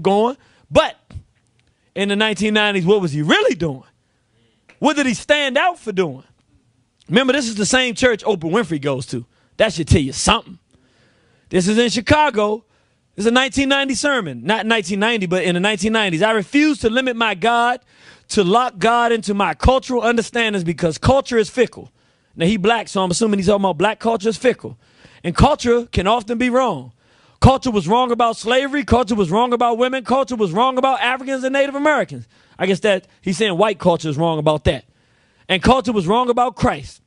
going. But in the 1990s, what was he really doing? What did he stand out for doing? Remember, this is the same church Oprah Winfrey goes to. That should tell you something. This is in Chicago. This is a 1990 sermon. Not 1990, but in the 1990s. I refuse to limit my God, to lock God into my cultural understandings because culture is fickle. Now, he black, so I'm assuming he's talking about black culture is fickle. And culture can often be wrong. Culture was wrong about slavery. Culture was wrong about women. Culture was wrong about Africans and Native Americans. I guess that he's saying white culture is wrong about that. And culture was wrong about Christ.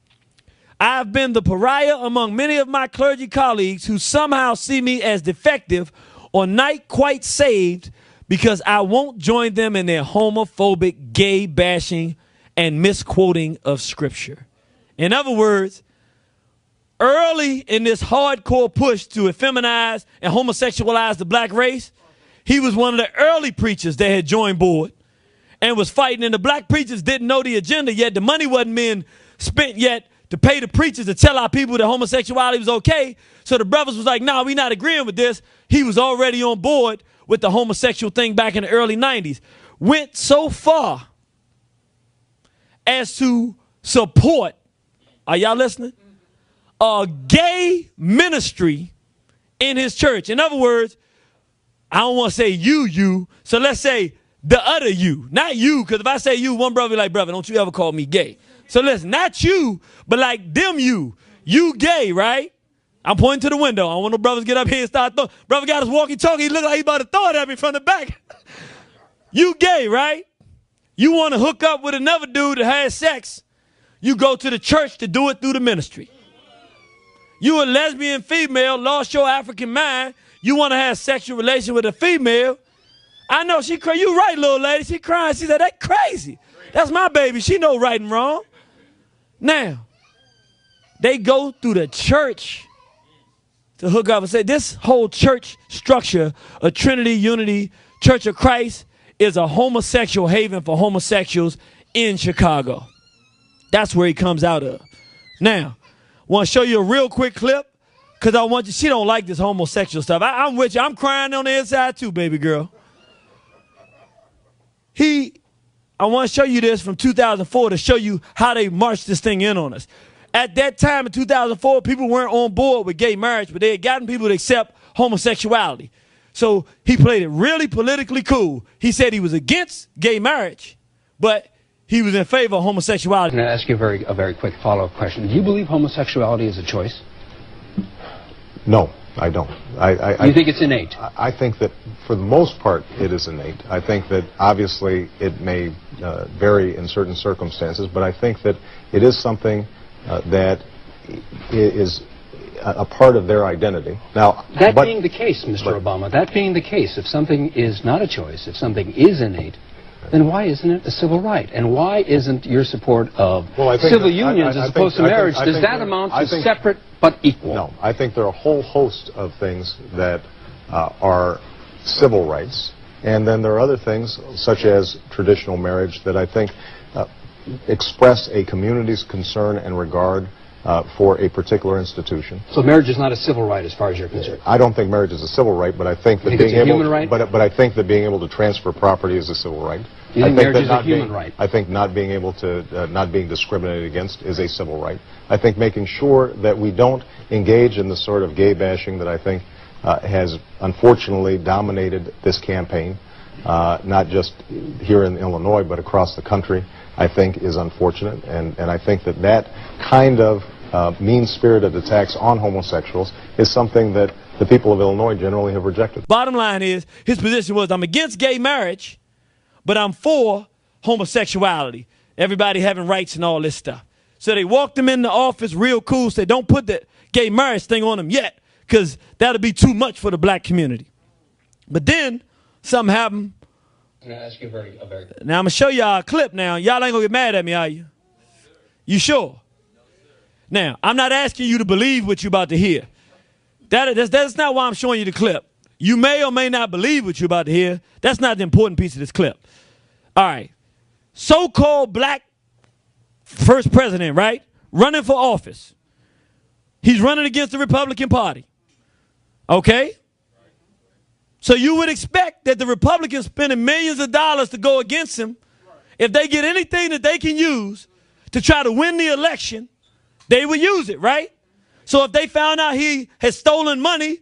I've been the pariah among many of my clergy colleagues who somehow see me as defective or not quite saved because I won't join them in their homophobic, gay bashing, and misquoting of Scripture. In other words, early in this hardcore push to effeminize and homosexualize the black race, he was one of the early preachers that had joined board and was fighting, and the black preachers didn't know the agenda yet. The money wasn't being spent yet to pay the preachers to tell our people that homosexuality was okay. So the brothers was like, nah, we not agreeing with this. He was already on board with the homosexual thing back in the early 90s. Went so far as to support, are y'all listening? A gay ministry in his church. In other words, I don't want to say you, so let's say the other you, not you, because if I say you, one brother be like, brother, don't you ever call me gay. So listen, not you, but like them you gay, right? I'm pointing to the window. I don't want no brothers get up here and start throwing. Brother got his walkie-talkie, he look like he about to throw it at me from the back. You gay, right? You want to hook up with another dude that has sex, you go to the church to do it through the ministry. You a lesbian female, lost your African mind, you want to have sexual relation with a female. I know she cry. You right, little lady. She crying. She said, that's crazy. That's my baby. She know right and wrong. Now, they go through the church to hook up and say this whole church structure, a Trinity, Unity, Church of Christ, is a homosexual haven for homosexuals in Chicago. That's where he comes out of. Now, I want to show you a real quick clip because I want you, she don't like this homosexual stuff. I'm with you. I'm crying on the inside too, baby girl. I want to show you this from 2004 to show you how they marched this thing in on us. At that time in 2004, people weren't on board with gay marriage, but they had gotten people to accept homosexuality. So he played it really politically cool. He said he was against gay marriage, but he was in favor of homosexuality. I'm going to ask you a very quick follow-up question. Do you believe homosexuality is a choice? No, I don't. You think it's innate? I think that for the most part it is innate. I think that obviously it may vary in certain circumstances, but I think that it is something that is a part of their identity. Now, that being the case, Mr. Obama, that being the case, if something is not a choice, if something is innate, then why isn't it a civil right? And why isn't your support of civil unions as opposed to marriage, does that amount to separate but equal? No, I think there are a whole host of things that are civil rights, and then there are other things, such as traditional marriage, that I think express a community's concern and regard for a particular institution. So marriage is not a civil right as far as you're concerned? I don't think marriage is a civil right, but I think that but I think that being able to transfer property is a civil right. You think marriage is a human right? I think not being able to, not being discriminated against is a civil right. I think making sure that we don't engage in the sort of gay bashing that I think has unfortunately dominated this campaign, not just here in Illinois, but across the country, I think is unfortunate. And I think that that kind of mean-spirited attacks on homosexuals is something that the people of Illinois generally have rejected. Bottom line is, his position was, I'm against gay marriage, but I'm for homosexuality. Everybody having rights and all this stuff. So they walked him in the office real cool, said don't put the gay marriage thing on him yet, because that'll be too much for the black community. But then something happened. I'm going to ask you a very now I'm going to show y'all a clip now. Y'all ain't going to get mad at me, are you? You sure? Now, I'm not asking you to believe what you're about to hear. That's not why I'm showing you the clip. You may or may not believe what you're about to hear. That's not the important piece of this clip. All right. So-called black first president, right? Running for office. He's running against the Republican Party. Okay? So you would expect that the Republicans spending millions of dollars to go against him, if they get anything that they can use to try to win the election, they would use it, right? So if they found out he has stolen money,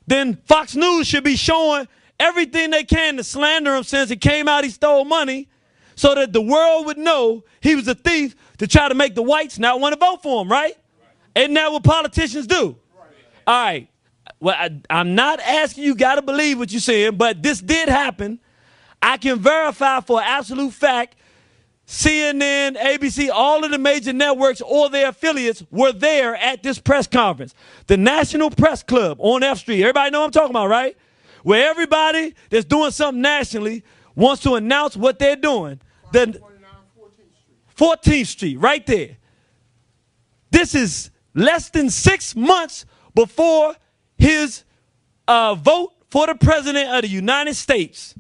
then Fox News should be showing everything they can to slander him since it came out he stole money, so that the world would know he was a thief, to try to make the whites not want to vote for him, right? Isn't that what politicians do? All right. Well, I'm not asking you got to believe what you're saying, but this did happen. I can verify for absolute fact CNN, ABC, all of the major networks or their affiliates were there at this press conference. The National Press Club on F Street. Everybody know what I'm talking about, right? Where everybody that's doing something nationally wants to announce what they're doing. The 14th Street, right there. This is less than 6 months before his vote for the president of the United States.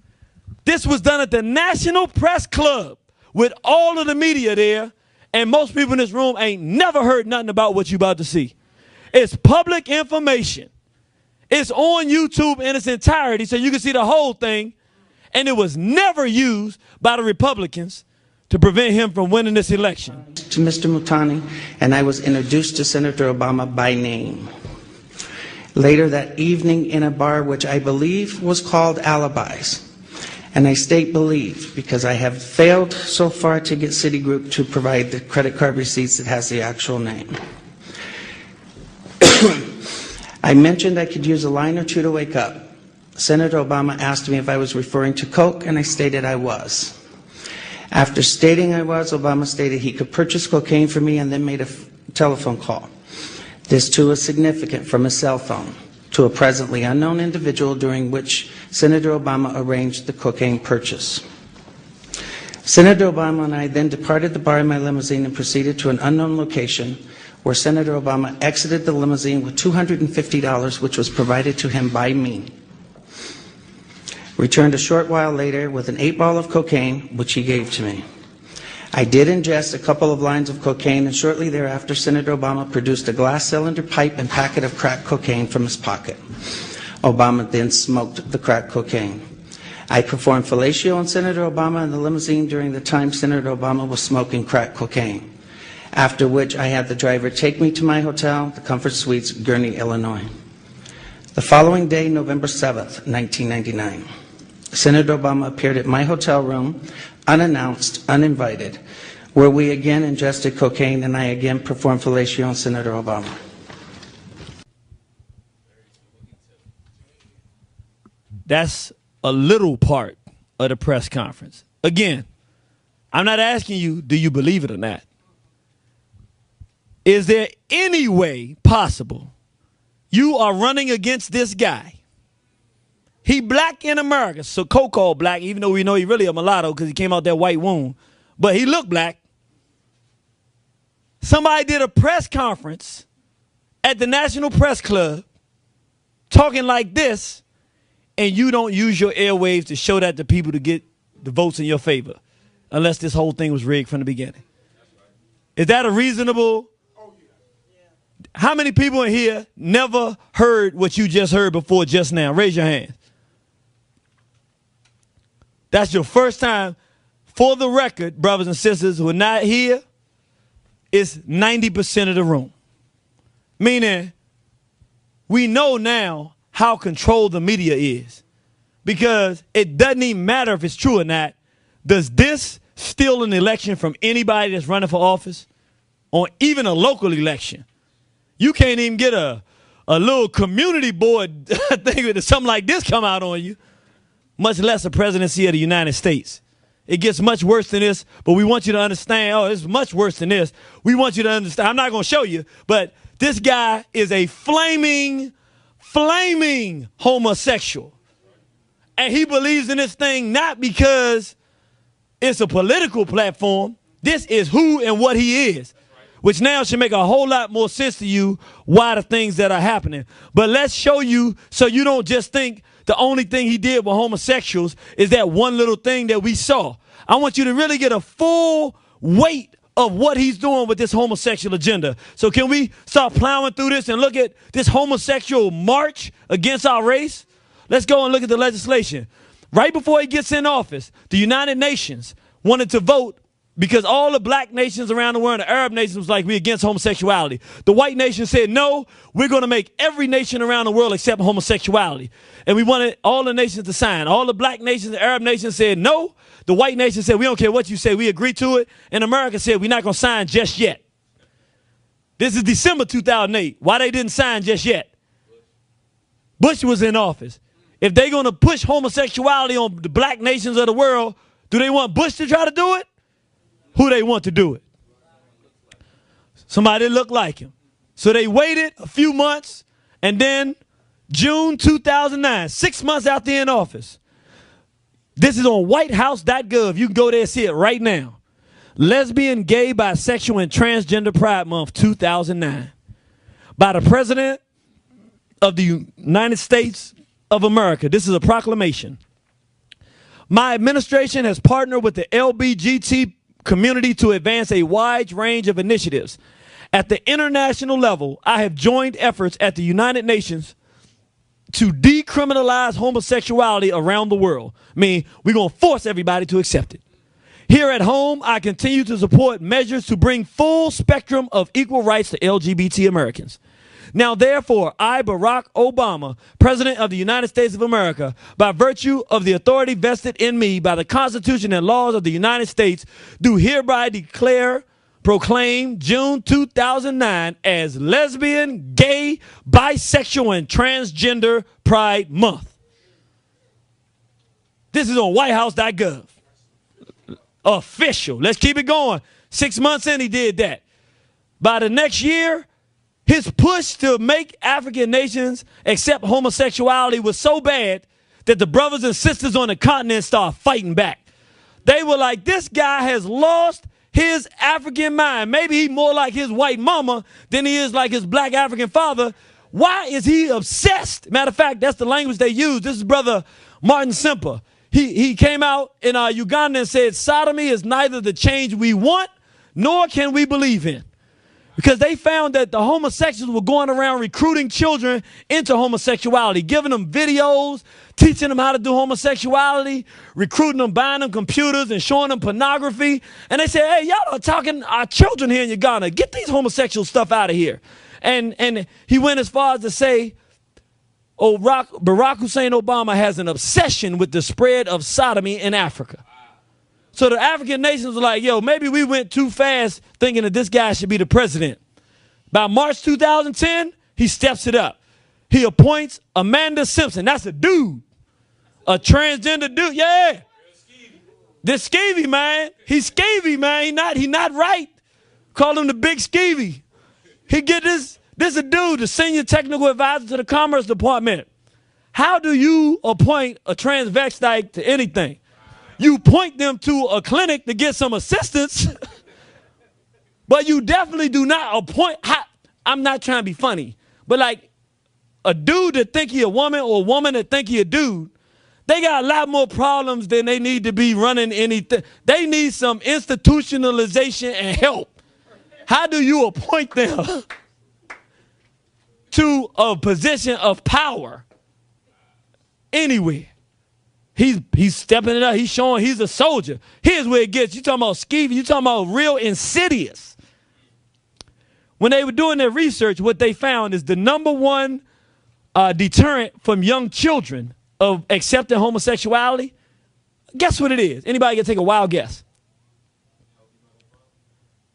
This was done at the National Press Club with all of the media there, and most people in this room ain't never heard nothing about what you about to see. It's public information. It's on YouTube in its entirety, so you can see the whole thing, and it was never used by the Republicans to prevent him from winning this election. To Mr. Mutani, and I was introduced to Senator Obama by name. Later that evening in a bar which I believe was called Alibis. And I state believe because I have failed so far to get Citigroup to provide the credit card receipts that has the actual name. I mentioned I could use a line or two to wake up. Senator Obama asked me if I was referring to Coke, and I stated I was. After stating I was, Obama stated he could purchase cocaine for me and then made a telephone call. This too is significant, from a cell phone to a presently unknown individual, during which Senator Obama arranged the cocaine purchase. Senator Obama and I then departed the bar in my limousine and proceeded to an unknown location where Senator Obama exited the limousine with $250, which was provided to him by me. Returned a short while later with an 8-ball of cocaine, which he gave to me. I did ingest a couple of lines of cocaine, and shortly thereafter, Senator Obama produced a glass cylinder pipe and packet of crack cocaine from his pocket. Obama then smoked the crack cocaine. I performed fellatio on Senator Obama in the limousine during the time Senator Obama was smoking crack cocaine, after which I had the driver take me to my hotel, the Comfort Suites, Gurnee, Illinois. The following day, November 7th, 1999, Senator Obama appeared at my hotel room, unannounced, uninvited, where we again ingested cocaine, and I again performed fellatio on Senator Obama. That's a little part of the press conference. Again, I'm not asking you, do you believe it or not? Is there any way possible you are running against this guy? He black in America, so so-called black, even though we know he really a mulatto because he came out that white womb. But he looked black. Somebody did a press conference at the National Press Club talking like this, and you don't use your airwaves to show that to people to get the votes in your favor, unless this whole thing was rigged from the beginning. Is that a reasonable? How many people in here never heard what you just heard before just now? Raise your hand. That's your first time. For the record, brothers and sisters who are not here, it's 90% of the room. Meaning, we know now how controlled the media is. Because it doesn't even matter if it's true or not. Does this steal an election from anybody that's running for office? Or even a local election? You can't even get a little community board thing with something like this come out on you. Much less a presidency of the United States. It gets much worse than this, but we want you to understand, oh, it's much worse than this. We want you to understand, I'm not going to show you, but this guy is a flaming homosexual. And he believes in this thing not because it's a political platform. This is who and what he is, which now should make a whole lot more sense to you why the things that are happening. But let's show you so you don't just think the only thing he did with homosexuals is that one little thing that we saw. I want you to really get a full weight of what he's doing with this homosexual agenda. So can we start plowing through this and look at this homosexual march against our race? Let's go and look at the legislation. Right before he gets in office, the United Nations wanted to vote because all the black nations around the world, the Arab nations, was like, we against homosexuality. The white nation said, no, we're going to make every nation around the world accept homosexuality. And we wanted all the nations to sign. All the black nations, the Arab nations said no. The white nation said, we don't care what you say, we agree to it. And America said, we're not going to sign just yet. This is December 2008. Why they didn't sign just yet? Bush was in office. If they're going to push homosexuality on the black nations of the world, do they want Bush to try to do it? Who they want to do it? Somebody that looked like him. So they waited a few months, and then June 2009, 6 months after in office. This is on whitehouse.gov. You can go there and see it right now. Lesbian, Gay, Bisexual, and Transgender Pride Month 2009. By the President of the United States of America. This is a proclamation. My administration has partnered with the LBGT community to advance a wide range of initiatives. At the international level, I have joined efforts at the United Nations to decriminalize homosexuality around the world. I mean, we're going to force everybody to accept it. Here at home, I continue to support measures to bring full spectrum of equal rights to LGBT Americans. Now, therefore, I, Barack Obama, President of the United States of America, by virtue of the authority vested in me by the Constitution and laws of the United States, do hereby proclaim June 2009 as Lesbian, Gay, Bisexual, and Transgender Pride Month. This is on whitehouse.gov. Official. Let's keep it going. 6 months in, he did that. By the next year, his push to make African nations accept homosexuality was so bad that the brothers and sisters on the continent started fighting back. They were like, this guy has lost his African mind. Maybe he's more like his white mama than he is like his black African father. Why is he obsessed? Matter of fact, that's the language they use. This is Brother Martin Semper. He came out in Uganda and said, sodomy is neither the change we want nor can we believe in. Because they found that the homosexuals were going around recruiting children into homosexuality, giving them videos, teaching them how to do homosexuality, recruiting them, buying them computers and showing them pornography. And they said, hey, y'all are talking our children here in Uganda. Get these homosexual stuff out of here. And he went as far as to say, Barack Hussein Obama has an obsession with the spread of sodomy in Africa. So the African nations were like, yo, maybe we went too fast thinking that this guy should be the president. By March 2010, he steps it up. He appoints Amanda Simpson. That's a dude. A transgender dude. Yeah. This skeevy, man. He's skeevy, man. He not right. Call him the big skeevy. He get this a dude, the senior technical advisor to the Commerce Department. How do you appoint a transvestite to anything? You point them to a clinic to get some assistance, but you definitely do not appoint. I'm not trying to be funny, but like a dude that think he a woman or a woman that think he a dude, they got a lot more problems than they need to be running anything. They need some institutionalization and help. How do you appoint them to a position of power anywhere? He's stepping it up. He's showing he's a soldier. Here's where it gets. You talking about skeevy. You talking about real insidious. When they were doing their research, what they found is the #1 deterrent from young children of accepting homosexuality. Guess what it is? Anybody can take a wild guess?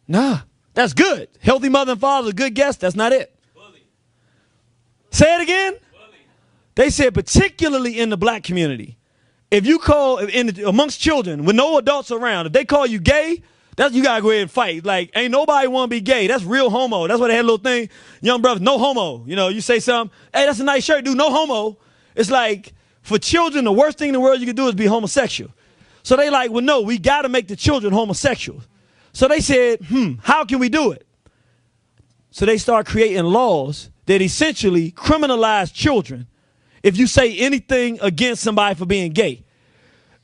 Nah, that's good. Healthy mother and father is a good guess. That's not it. Bully. Say it again. Bully. They said particularly in the black community. If you call, amongst children, with no adults around, if they call you gay, you got to go ahead and fight. Like, ain't nobody want to be gay. That's real homo. That's why they had a little thing. Young brothers, no homo. You know, you say something, hey, that's a nice shirt, dude, no homo. It's like, for children, the worst thing in the world you can do is be homosexual. So they like, well, no, we got to make the children homosexual. So they said, how can we do it? So they start creating laws that essentially criminalize children if you say anything against somebody for being gay.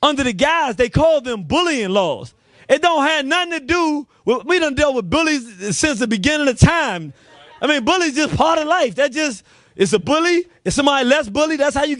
Under the guise, they call them bullying laws. It don't have nothing to do with, we done dealt with bullies since the beginning of time. I mean, bully's just part of life. That just, it's a bully. It's somebody less bully. That's how you get